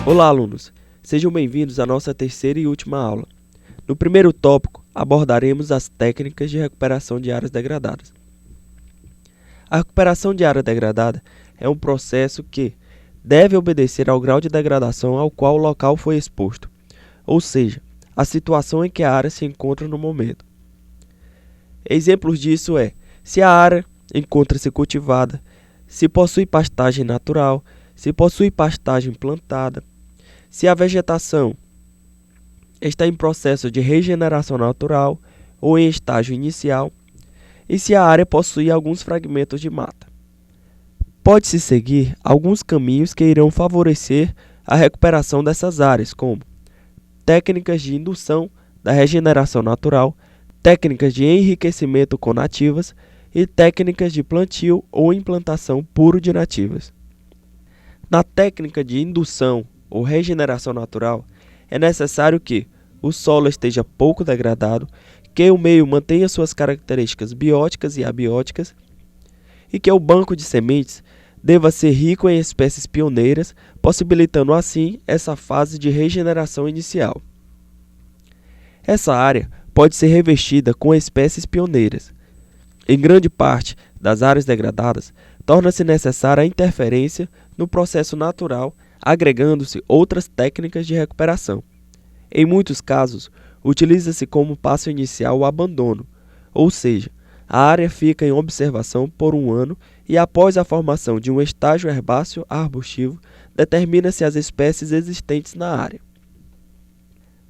Olá, alunos! Sejam bem-vindos à nossa terceira e última aula. No primeiro tópico, abordaremos as técnicas de recuperação de áreas degradadas. A recuperação de área degradada é um processo que deve obedecer ao grau de degradação ao qual o local foi exposto, ou seja, a situação em que a área se encontra no momento. Exemplos disso se a área encontra-se cultivada, se possui pastagem natural, se possui pastagem plantada, se a vegetação está em processo de regeneração natural ou em estágio inicial, e se a área possui alguns fragmentos de mata. Pode-se seguir alguns caminhos que irão favorecer a recuperação dessas áreas, como técnicas de indução da regeneração natural, técnicas de enriquecimento com nativas e técnicas de plantio ou implantação puro de nativas. Na técnica de indução ou regeneração natural, é necessário que o solo esteja pouco degradado, que o meio mantenha suas características bióticas e abióticas e que o banco de sementes deva ser rico em espécies pioneiras, possibilitando assim essa fase de regeneração inicial. Essa área pode ser revestida com espécies pioneiras. Em grande parte das áreas degradadas, torna-se necessária a interferência no processo natural, agregando-se outras técnicas de recuperação. Em muitos casos, utiliza-se como passo inicial o abandono, ou seja, a área fica em observação por um ano e após a formação de um estágio herbáceo arbustivo, determina-se as espécies existentes na área.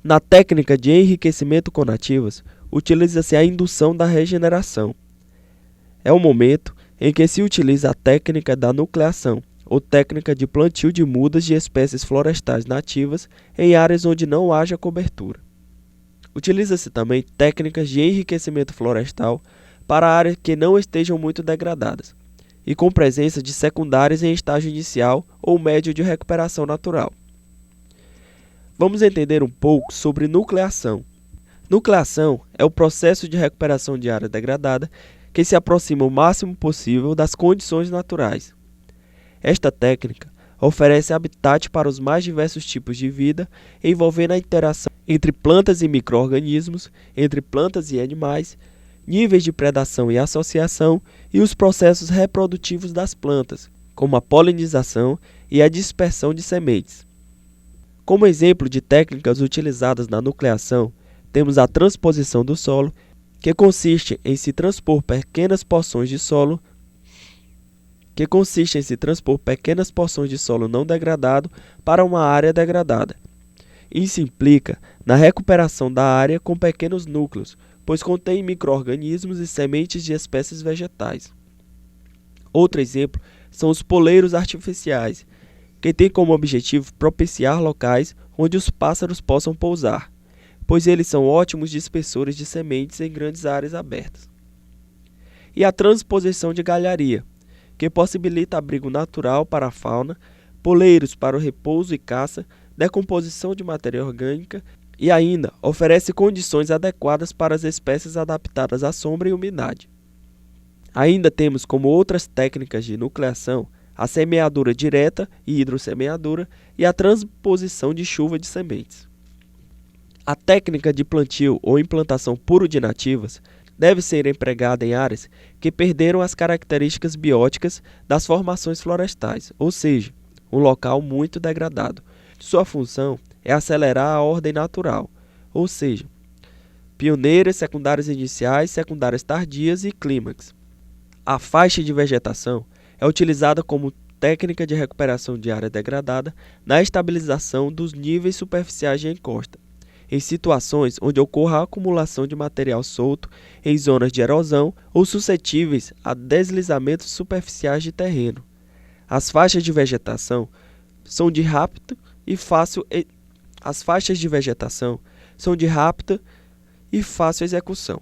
Na técnica de enriquecimento com nativas, utiliza-se a indução da regeneração. É o momento em que se utiliza a técnica da nucleação, ou técnica de plantio de mudas de espécies florestais nativas em áreas onde não haja cobertura. Utiliza-se também técnicas de enriquecimento florestal para áreas que não estejam muito degradadas, e com presença de secundárias em estágio inicial ou médio de recuperação natural. Vamos entender um pouco sobre nucleação. Nucleação é o processo de recuperação de área degradada que se aproxima o máximo possível das condições naturais. Esta técnica oferece habitat para os mais diversos tipos de vida, envolvendo a interação entre plantas e micro-organismos, entre plantas e animais, níveis de predação e associação e os processos reprodutivos das plantas, como a polinização e a dispersão de sementes. Como exemplo de técnicas utilizadas na nucleação, temos a transposição do solo, que consiste em se transpor pequenas porções de solo não degradado para uma área degradada. Isso implica na recuperação da área com pequenos núcleos, pois contém micro-organismos e sementes de espécies vegetais. Outro exemplo são os poleiros artificiais, que têm como objetivo propiciar locais onde os pássaros possam pousar, pois eles são ótimos dispersores de sementes em grandes áreas abertas. E a transposição de galharia, que possibilita abrigo natural para a fauna, poleiros para o repouso e caça, decomposição de matéria orgânica e ainda oferece condições adequadas para as espécies adaptadas à sombra e umidade. Ainda temos como outras técnicas de nucleação a semeadura direta e hidrossemeadura e a transposição de chuva de sementes. A técnica de plantio ou implantação puro de nativas deve ser empregada em áreas que perderam as características bióticas das formações florestais, ou seja, um local muito degradado. Sua função é acelerar a ordem natural, ou seja, pioneiras, secundárias iniciais, secundárias tardias e clímax. A faixa de vegetação é utilizada como técnica de recuperação de área degradada na estabilização dos níveis superficiais de encosta, em situações onde ocorra a acumulação de material solto em zonas de erosão ou suscetíveis a deslizamentos superficiais de terreno. As faixas de vegetação são de rápida e fácil execução.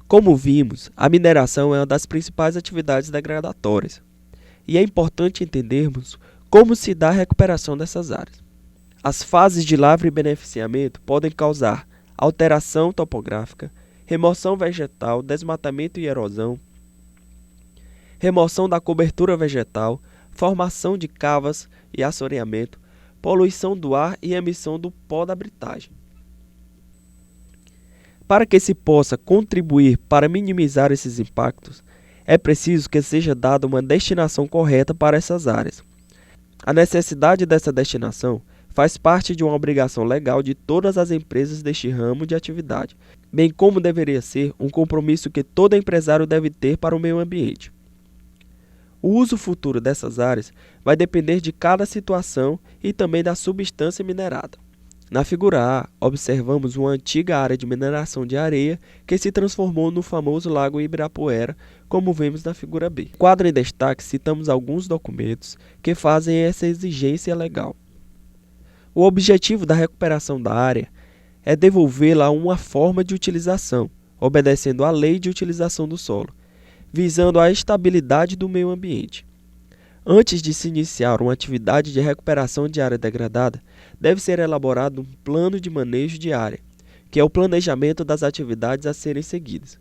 Como vimos, a mineração é uma das principais atividades degradatórias, e é importante entendermos como se dá a recuperação dessas áreas. As fases de lavra e beneficiamento podem causar alteração topográfica, remoção vegetal, desmatamento e erosão, remoção da cobertura vegetal, formação de cavas e assoreamento, poluição do ar e emissão do pó da britagem. Para que se possa contribuir para minimizar esses impactos, é preciso que seja dada uma destinação correta para essas áreas. A necessidade dessa destinação faz parte de uma obrigação legal de todas as empresas deste ramo de atividade, bem como deveria ser um compromisso que todo empresário deve ter para o meio ambiente. O uso futuro dessas áreas vai depender de cada situação e também da substância minerada. Na figura A, observamos uma antiga área de mineração de areia que se transformou no famoso Lago Ibirapuera, como vemos na figura B. No quadro em destaque, citamos alguns documentos que fazem essa exigência legal. O objetivo da recuperação da área é devolvê-la a uma forma de utilização, obedecendo à lei de utilização do solo, visando a estabilidade do meio ambiente. Antes de se iniciar uma atividade de recuperação de área degradada, deve ser elaborado um plano de manejo de área, que é o planejamento das atividades a serem seguidas.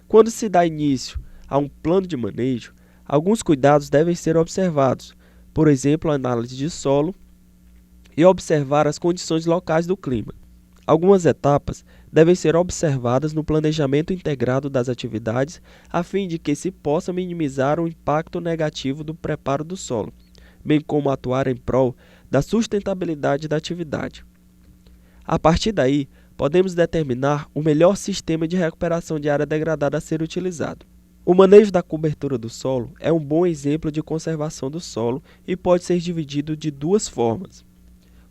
Quando se dá início a um plano de manejo, alguns cuidados devem ser observados, por exemplo, a análise de solo e observar as condições locais do clima. Algumas etapas devem ser observadas no planejamento integrado das atividades a fim de que se possa minimizar o impacto negativo do preparo do solo, bem como atuar em prol da sustentabilidade da atividade. A partir daí, podemos determinar o melhor sistema de recuperação de área degradada a ser utilizado. O manejo da cobertura do solo é um bom exemplo de conservação do solo e pode ser dividido de duas formas.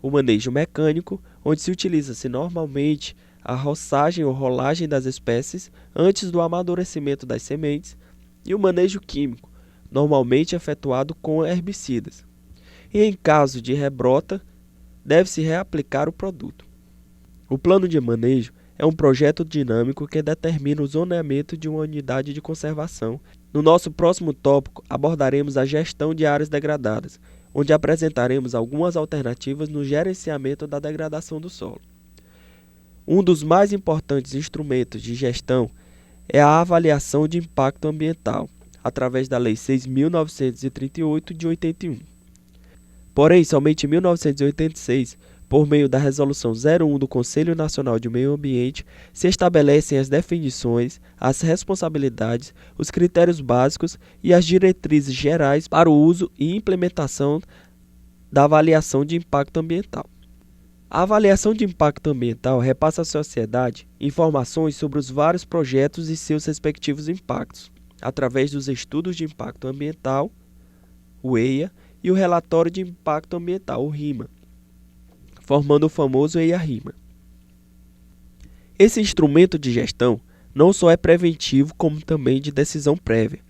O manejo mecânico, onde se utiliza-se normalmente a roçagem ou rolagem das espécies antes do amadurecimento das sementes, e o manejo químico, normalmente efetuado com herbicidas. E em caso de rebrota, deve-se reaplicar o produto. O plano de manejo é um projeto dinâmico que determina o zoneamento de uma unidade de conservação. No nosso próximo tópico, abordaremos a gestão de áreas degradadas, onde apresentaremos algumas alternativas no gerenciamento da degradação do solo. Um dos mais importantes instrumentos de gestão é a avaliação de impacto ambiental, através da Lei 6.938 de 81. Porém, somente em 1986, por meio da Resolução 01 do Conselho Nacional de Meio Ambiente, se estabelecem as definições, as responsabilidades, os critérios básicos e as diretrizes gerais para o uso e implementação da avaliação de impacto ambiental. A avaliação de impacto ambiental repassa à sociedade informações sobre os vários projetos e seus respectivos impactos, através dos estudos de impacto ambiental, o EIA, e o relatório de impacto ambiental, o RIMA, formando o famoso EIA-RIMA. Esse instrumento de gestão não só é preventivo, como também de decisão prévia.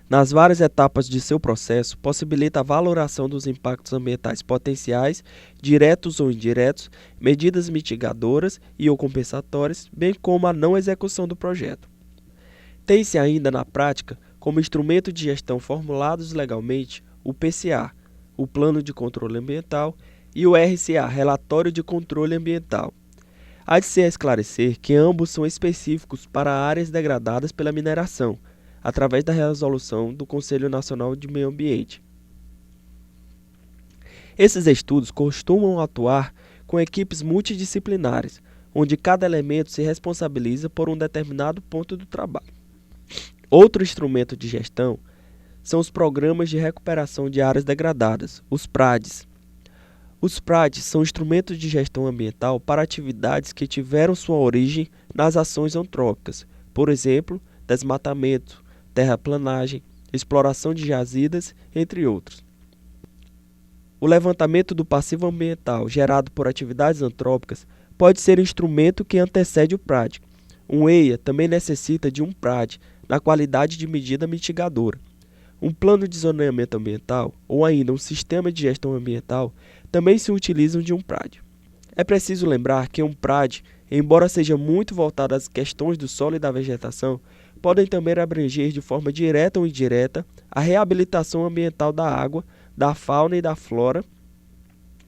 Nas várias etapas de seu processo, possibilita a valoração dos impactos ambientais potenciais, diretos ou indiretos, medidas mitigadoras e ou compensatórias, bem como a não execução do projeto. Tem-se ainda na prática, como instrumento de gestão formulados legalmente, o PCA, o Plano de Controle Ambiental, e o RCA, Relatório de Controle Ambiental. Há de se esclarecer que ambos são específicos para áreas degradadas pela mineração, através da resolução do Conselho Nacional de Meio Ambiente. Esses estudos costumam atuar com equipes multidisciplinares, onde cada elemento se responsabiliza por um determinado ponto do trabalho. Outro instrumento de gestão são os Programas de Recuperação de Áreas Degradadas, os PRADs. Os PRADs são instrumentos de gestão ambiental para atividades que tiveram sua origem nas ações antrópicas, por exemplo, desmatamento, terraplanagem, exploração de jazidas, entre outros. O levantamento do passivo ambiental gerado por atividades antrópicas pode ser instrumento que antecede o PRAD. Um EIA também necessita de um PRAD na qualidade de medida mitigadora. Um plano de zoneamento ambiental, ou ainda um sistema de gestão ambiental, também se utilizam de um PRAD. É preciso lembrar que um PRAD, embora seja muito voltado às questões do solo e da vegetação, podem também abranger de forma direta ou indireta a reabilitação ambiental da água, da fauna e da flora,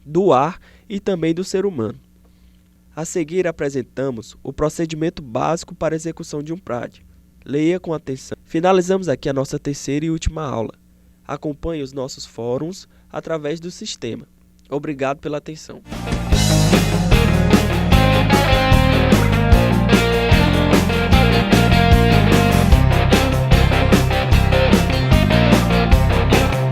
do ar e também do ser humano. A seguir apresentamos o procedimento básico para a execução de um PRAD. Leia com atenção. Finalizamos aqui a nossa terceira e última aula. Acompanhe os nossos fóruns através do sistema. Obrigado pela atenção.